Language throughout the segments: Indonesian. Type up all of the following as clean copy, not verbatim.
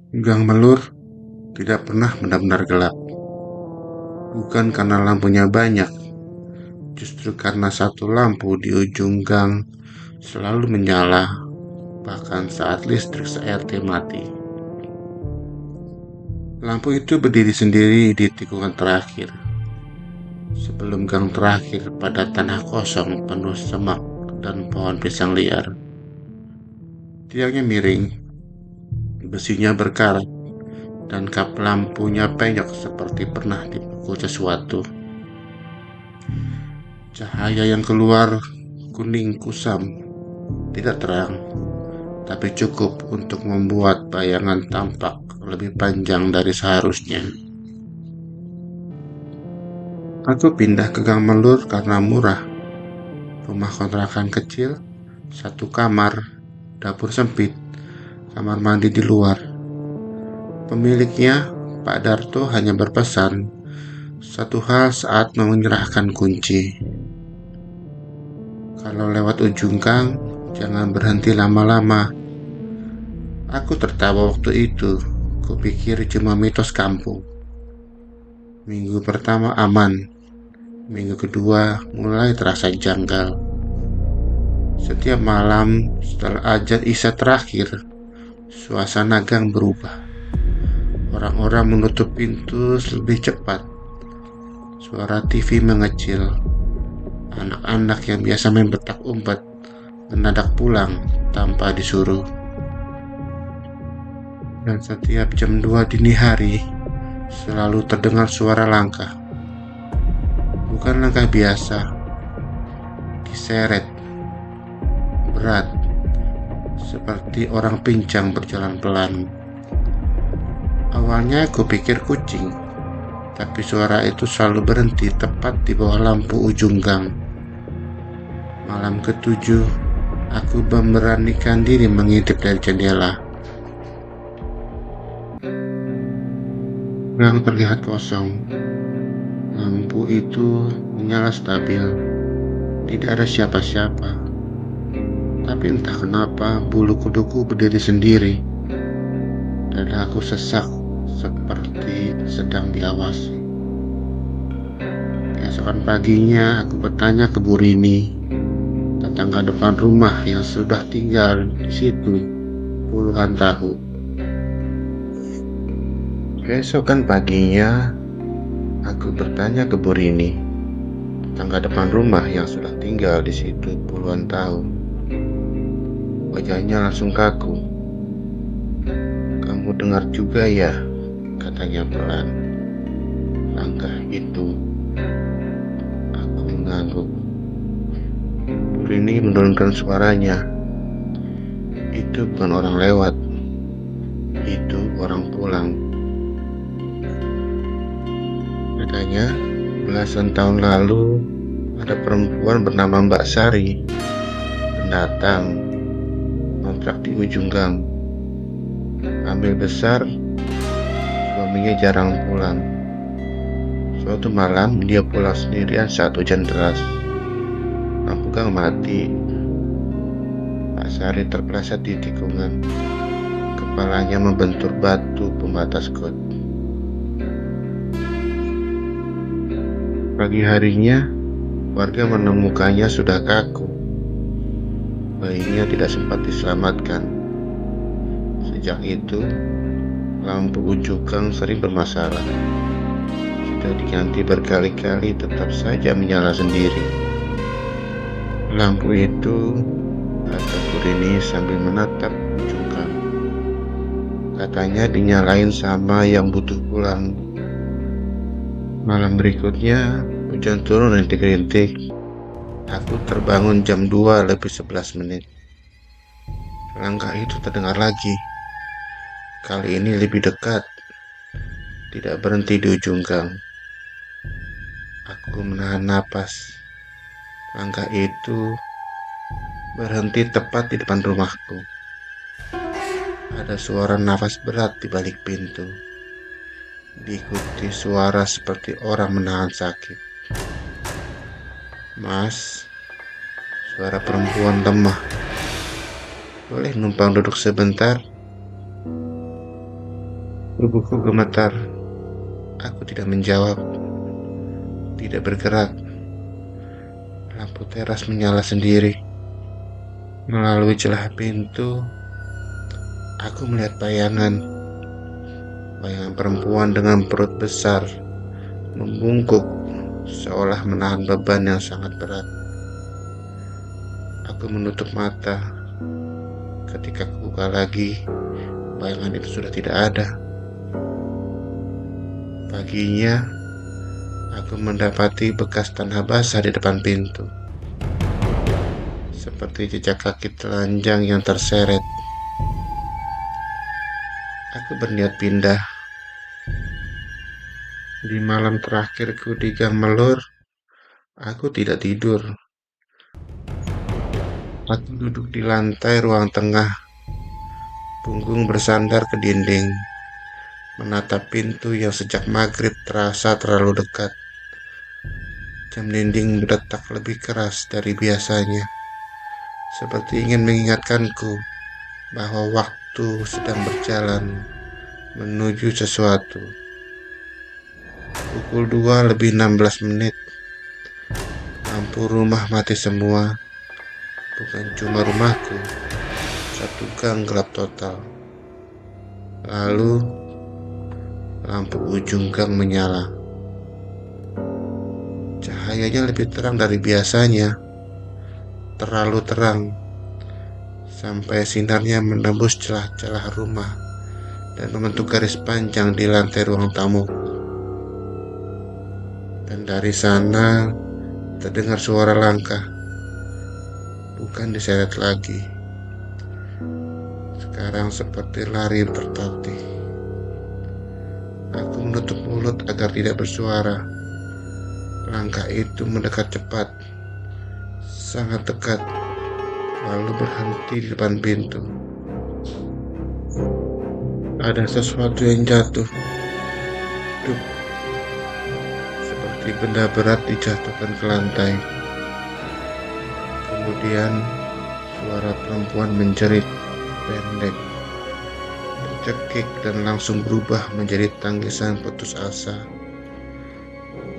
Gang Melur tidak pernah benar-benar gelap. Bukan karena lampunya banyak, justru karena satu lampu di ujung gang selalu menyala, bahkan saat listrik se-RT mati. Lampu itu berdiri sendiri di tikungan terakhir, sebelum gang terakhir pada tanah kosong penuh semak dan pohon pisang liar. Tiangnya miring, besinya berkarat, dan kap lampunya penyok seperti pernah dipukul sesuatu. Cahaya yang keluar kuning kusam, tidak terang, tapi cukup untuk membuat bayangan tampak lebih panjang dari seharusnya. Aku pindah ke Gang Melur karena murah. Rumah kontrakan kecil, satu kamar, dapur sempit, kamar mandi di luar. Pemiliknya, Pak Darto, hanya berpesan satu hal saat menyerahkan kunci. Kalau lewat ujung gang, jangan berhenti lama-lama. Aku tertawa waktu itu. Kupikir cuma mitos kampung. Minggu pertama aman. Minggu kedua mulai terasa janggal. Setiap malam setelah azan Isya terakhir, suasana gang berubah. Orang-orang menutup pintu lebih cepat. Suara TV mengecil. Anak-anak yang biasa main petak umpet mendadak pulang tanpa disuruh. Dan setiap jam 2 dini hari selalu terdengar suara langkah. Bukan langkah biasa, diseret, berat, seperti orang pincang berjalan pelan. Awalnya aku pikir kucing, tapi suara itu selalu berhenti tepat di bawah lampu ujung gang. Malam ketujuh, aku memberanikan diri mengintip dari jendela. Gang terlihat kosong. Lampu itu menyala stabil. Tidak ada siapa-siapa. Tapi entah kenapa bulu kuduku berdiri sendiri. Dadaku sesak seperti sedang diawasi. Keesokan paginya aku bertanya ke Bu Rini, tetangga depan rumah yang sudah tinggal di situ puluhan tahun. Keesokan paginya aku bertanya ke Bu Rini, tetangga depan rumah yang sudah tinggal di situ puluhan tahun. Wajahnya langsung kaku. "Kamu dengar juga ya?" katanya pelan. "Langkah itu." Aku mengangguk. Bu Rini menurunkan suaranya. "Itu bukan orang lewat. Itu orang pulang." Katanya, belasan tahun lalu ada perempuan bernama Mbak Sari, pendatang, ngontrak di ujung gang. Hamil besar, suaminya jarang pulang. Suatu malam dia pulang sendirian saat hujan deras. Lampu gang mati. Mbak Sari terpeleset di tikungan. Kepalanya membentur batu pembatas got. Pagi harinya, warga menemukannya sudah kaku. Bayinya tidak sempat diselamatkan. Sejak itu, lampu ujung gang sering bermasalah. Sudah diganti berkali-kali, tetap saja menyala sendiri. Lampu itu, kata Bu Rini sambil menatap ujung gang. Katanya dinyalain sama yang butuh pulang. Malam berikutnya, hujan turun rintik-rintik. Aku terbangun jam 2 lebih 11 menit. Langkah itu terdengar lagi. Kali ini lebih dekat. Tidak berhenti di ujung gang. Aku menahan napas. Langkah itu berhenti tepat di depan rumahku. Ada suara nafas berat di balik pintu. Diikuti suara seperti orang menahan sakit. "Mas," suara perempuan lemah. "Boleh numpang duduk sebentar?" Tubuhku gemetar. Aku tidak menjawab, tidak bergerak. Lampu teras menyala sendiri. Melalui celah pintu, aku melihat bayangan perempuan dengan perut besar, membungkuk, seolah menahan beban yang sangat berat. Aku menutup mata. Ketika aku buka lagi, bayangan itu sudah tidak ada. Paginya, aku mendapati bekas tanah basah di depan pintu, seperti jejak kaki telanjang yang terseret. Aku berniat pindah. Di malam terakhirku di Gang Melur, aku tidak tidur. Aku duduk di lantai ruang tengah, punggung bersandar ke dinding, menatap pintu yang sejak maghrib terasa terlalu dekat. Jam dinding berdetak lebih keras dari biasanya, seperti ingin mengingatkanku bahwa waktu sedang berjalan menuju sesuatu. Pukul 2 lebih 16 menit. Lampu rumah mati semua. Bukan cuma rumahku, satu gang gelap total. Lalu, lampu ujung gang menyala. Cahayanya lebih terang dari biasanya. Terlalu terang, sampai sinarnya menembus celah-celah rumah dan membentuk garis panjang di lantai ruang tamu. Dan dari sana terdengar suara langkah, bukan diseret lagi. Sekarang seperti lari tertatih. Aku menutup mulut agar tidak bersuara. Langkah itu mendekat cepat, sangat dekat, lalu berhenti di depan pintu. Ada sesuatu yang jatuh, duk, seperti benda berat dijatuhkan ke lantai. Kemudian suara perempuan menjerit pendek, tercekik dan langsung berubah menjadi tangisan putus asa.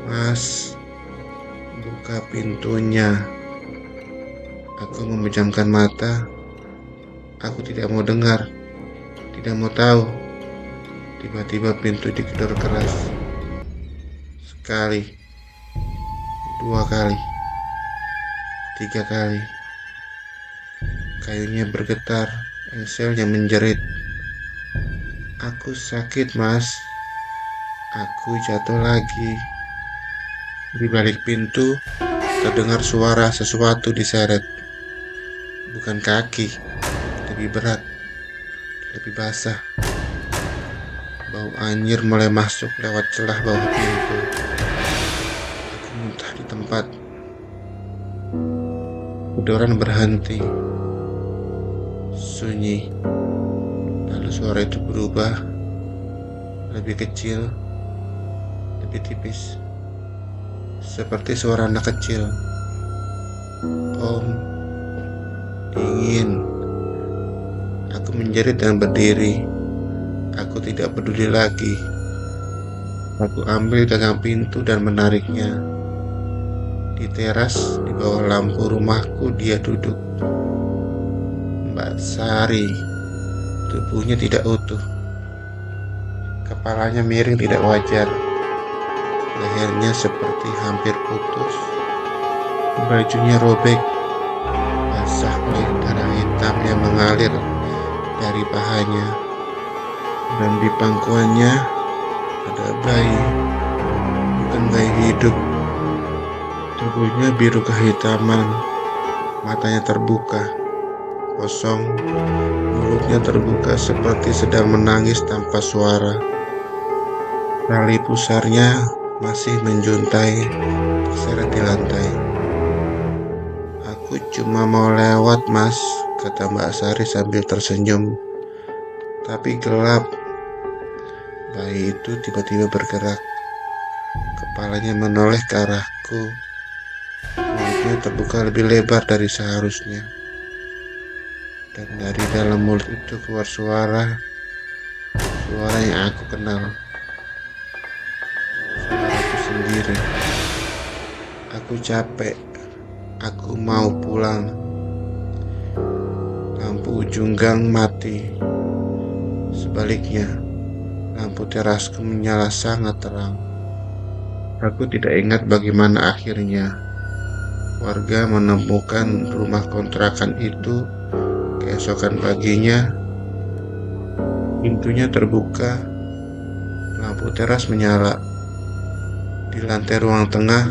Mas, buka pintunya. Aku memejamkan mata. Aku tidak mau dengar, tidak mau tahu. Tiba-tiba pintu digedor keras. Sekali, 2 kali, 3 kali. Kayunya bergetar, engselnya menjerit. Aku sakit, Mas. Aku jatuh lagi. Di balik pintu, terdengar suara sesuatu diseret. Bukan kaki, lebih berat, lebih basah. Bau anyir mulai masuk lewat celah bawah pintu. Aku muntah di tempat. Kedoran berhenti. Sunyi. Lalu suara itu berubah. Lebih kecil, lebih tipis. Seperti suara anak kecil. Om, dingin. Aku menjerit dan berdiri. Aku tidak peduli lagi. Aku ambil gagang pintu dan menariknya. Di teras, di bawah lampu rumahku, dia duduk. Mbak Sari. Tubuhnya tidak utuh. Kepalanya miring tidak wajar. Lehernya seperti hampir putus. Bajunya robek, basah oleh darah hitam yang mengalir dari pahanya. Dan di pangkuannya ada bayi, bukan bayi hidup. Tubuhnya biru kehitaman, matanya terbuka, kosong, mulutnya terbuka seperti sedang menangis tanpa suara. Tali pusarnya masih menjuntai, terseret di lantai. Aku cuma mau lewat, Mas, kata Mbak Sari sambil tersenyum. Tapi gelap. Bayi itu tiba-tiba bergerak. Kepalanya menoleh ke arahku. Mulutnya terbuka lebih lebar dari seharusnya. Dan dari dalam mulut itu keluar suara suara yang aku kenal, suaraku sendiri. Aku capek, aku mau pulang. Lampu ujung gang mati. Sebaliknya, lampu terasku menyala sangat terang. Aku tidak ingat bagaimana akhirnya warga menemukan rumah kontrakan itu. Keesokan paginya, pintunya terbuka, lampu teras menyala. Di lantai ruang tengah,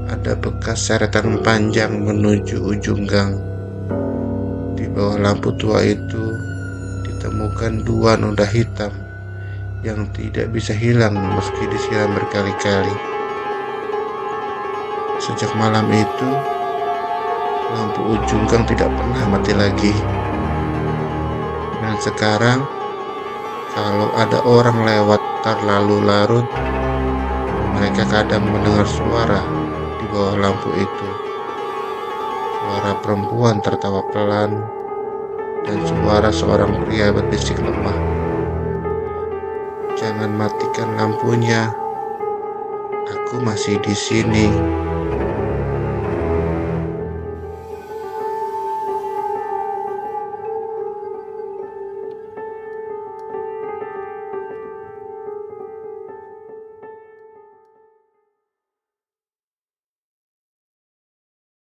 ada bekas seretan panjang menuju ujung gang. Di bawah lampu tua itu, ditemukan 2 noda hitam yang tidak bisa hilang meski disiram berkali-kali. Sejak malam itu, lampu ujung gang tidak pernah mati lagi. Dan sekarang, kalau ada orang lewat terlalu larut, mereka kadang mendengar suara di bawah lampu itu. Suara perempuan tertawa pelan dan suara seorang pria berbisik lemah. "Jangan matikan lampunya. Aku masih di sini."